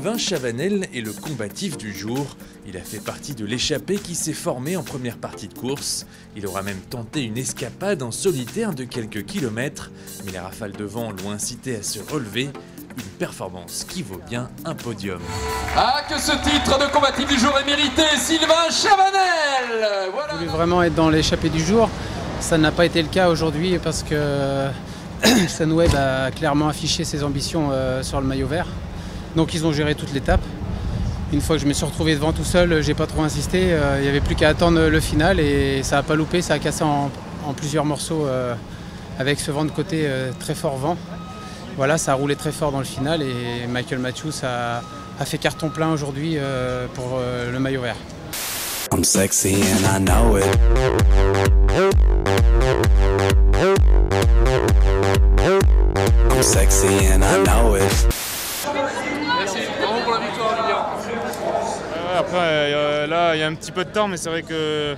Sylvain Chavanel est le combatif du jour. Il a fait partie de l'échappée qui s'est formée en première partie de course. Il aura même tenté une escapade en solitaire de quelques kilomètres, mais les rafales de vent l'ont incité à se relever. Une performance qui vaut bien un podium. Ah, que ce titre de combatif du jour est mérité, Sylvain Chavanel. Voilà. Je voulais vraiment être dans l'échappée du jour. Ça n'a pas été le cas aujourd'hui parce que Sunweb a clairement affiché ses ambitions sur le maillot vert. Donc ils ont géré toute l'étape. Une fois que je me suis retrouvé devant tout seul, j'ai pas trop insisté. Il n'y avait plus qu'à attendre le final et ça n'a pas loupé, ça a cassé en plusieurs morceaux avec ce vent de côté, très fort vent. Voilà, ça a roulé très fort dans le final et Michael Matthews a fait carton plein aujourd'hui pour le maillot vert. I'm sexy and I know it. I'm sexy and I know it. Merci, bravo pour la victoire, Lilian. Après, là, il y a un petit peu de temps, mais c'est vrai que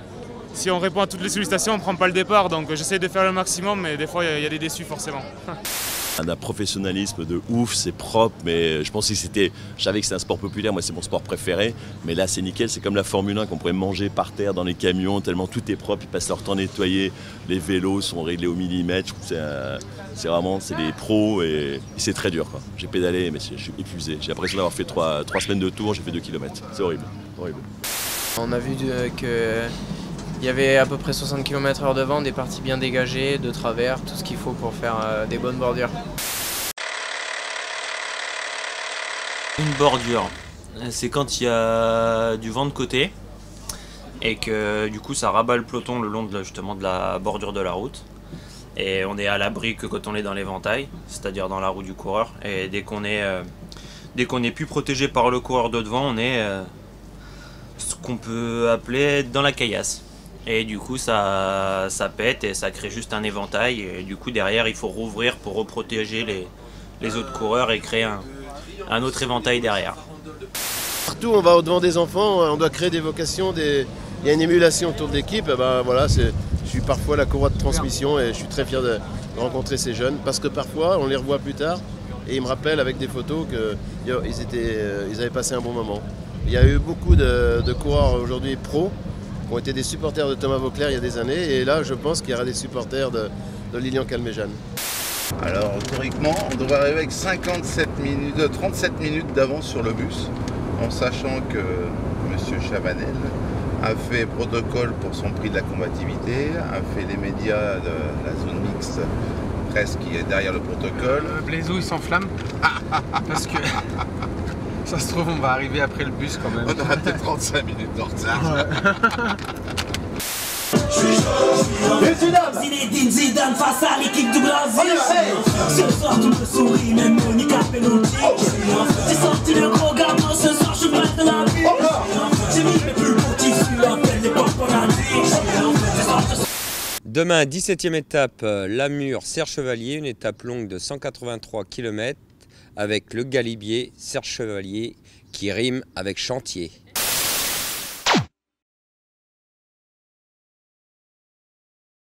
si on répond à toutes les sollicitations, on ne prend pas le départ. Donc j'essaie de faire le maximum, mais des fois, il y a des déçus forcément. Un professionnalisme de ouf, c'est propre, mais je pense que je savais que c'était un sport populaire, moi c'est mon sport préféré, mais là c'est nickel, c'est comme la Formule 1 qu'on pourrait manger par terre dans les camions, tellement tout est propre, ils passent leur temps nettoyer, les vélos sont réglés au millimètre, je trouve que c'est des pros et c'est très dur, quoi. J'ai pédalé mais je suis épuisé, j'ai l'impression d'avoir fait 3 semaines de tour, j'ai fait 2 km, c'est horrible, horrible. On a vu qu'il y avait à peu près 60 km/h de vent, des parties bien dégagées, de travers, tout ce qu'il faut pour faire des bonnes bordures. Une bordure, c'est quand il y a du vent de côté et que du coup ça rabat le peloton le long justement de la bordure de la route. Et on est à l'abri que quand on est dans l'éventail, c'est-à-dire dans la roue du coureur. Et dès qu'on est plus protégé par le coureur de devant, on est ce qu'on peut appeler dans la caillasse. Et du coup ça pète et ça crée juste un éventail et du coup derrière il faut rouvrir pour reprotéger les autres coureurs et créer un autre éventail derrière. Partout on va au-devant des enfants, on doit créer des vocations, il y a une émulation autour de l'équipe. Voilà, je suis parfois la courroie de transmission et je suis très fier de rencontrer ces jeunes parce que parfois on les revoit plus tard et ils me rappellent avec des photos qu'ils avaient passé un bon moment. Il y a eu beaucoup de coureurs aujourd'hui pros qui ont été des supporters de Thomas Voeckler il y a des années et là je pense qu'il y aura des supporters de Lilian Calmejane. Alors théoriquement on devrait arriver avec 37 minutes d'avance sur le bus en sachant que M. Chavanel a fait protocole pour son prix de la combativité, a fait les médias de la zone mixte presse qui est derrière le protocole. Blaisou il s'enflamme parce que ça se trouve on va arriver après le bus quand même. On aura peut-être 35 minutes de retard. Ouais. Zinedine Zidane face à l'équipe du Brésil. Ce soir tout me sourit, même Monica Bellucci. J'ai sorti le gros gamin, ce soir je passe de la vie. J'ai mis mes plus beaux tissus, appelle les portes pour la nuit. Demain, 17e étape, Lamure-Serre Chevalier, une étape longue de 183 km avec le galibier Serre Chevalier qui rime avec chantier.